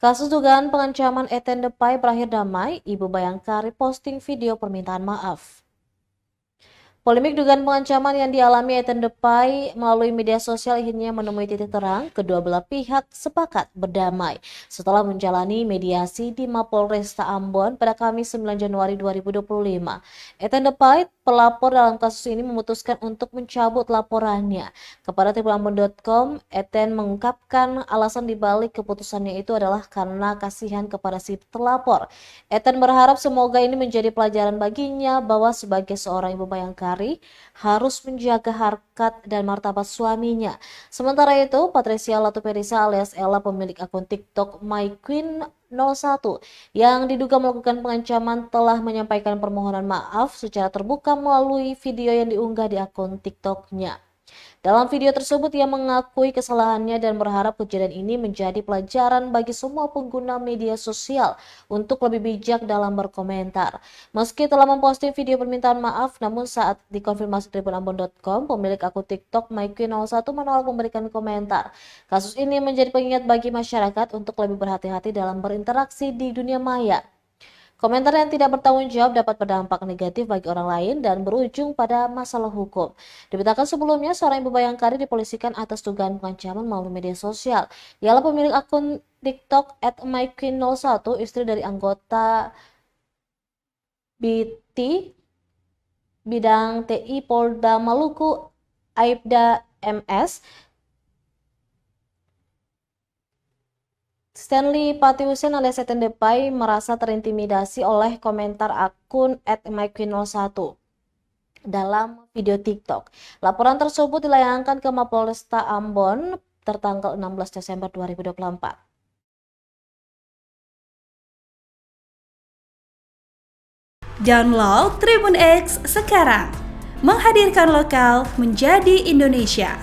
Kasus dugaan pengancaman Eten Depay berakhir damai, Ibu Bayangkari posting video permintaan maaf. Polemik dugaan pengancaman yang dialami Eten Depay melalui media sosial akhirnya menemui titik terang. Kedua belah pihak sepakat berdamai setelah menjalani mediasi di Mapolresta Ambon pada Kamis 9 Januari 2025. Eten Depay, pelapor dalam kasus ini, memutuskan untuk mencabut laporannya. Kepada tribunambon.com, Eten mengungkapkan alasan dibalik keputusannya itu adalah karena kasihan kepada si terlapor. Eten berharap semoga ini menjadi pelajaran baginya bahwa sebagai seorang ibu bayangkari harus menjaga harkat dan martabat suaminya. Sementara itu, Patricia Latuperisa alias Ella, pemilik akun TikTok MyQueen01 yang diduga melakukan pengancaman, telah menyampaikan permohonan maaf secara terbuka melalui video yang diunggah di akun TikToknya. Dalam video tersebut, ia mengakui kesalahannya dan berharap kejadian ini menjadi pelajaran bagi semua pengguna media sosial untuk lebih bijak dalam berkomentar. Meski telah memposting video permintaan maaf, namun saat dikonfirmasi tribunambon.com, pemilik akun TikTok MyQueen01 menolak memberikan komentar. Kasus ini menjadi pengingat bagi masyarakat untuk lebih berhati-hati dalam berinteraksi di dunia maya. Komentar yang tidak bertanggung jawab dapat berdampak negatif bagi orang lain dan berujung pada masalah hukum. Diberitakan sebelumnya, seorang ibu bayangkari dipolisikan atas dugaan pengancaman melalui media sosial. Ialah pemilik akun TikTok @myqueen01, istri dari anggota BT Bidang TI Polda Maluku, Aibda MS. Stanley Patiusen alias Eten Depay merasa terintimidasi oleh komentar akun @myqueen01 dalam video TikTok. Laporan tersebut dilayangkan ke Mapolresta Ambon tertanggal 16 Desember 2024. Download Tribun X sekarang, menghadirkan lokal menjadi Indonesia.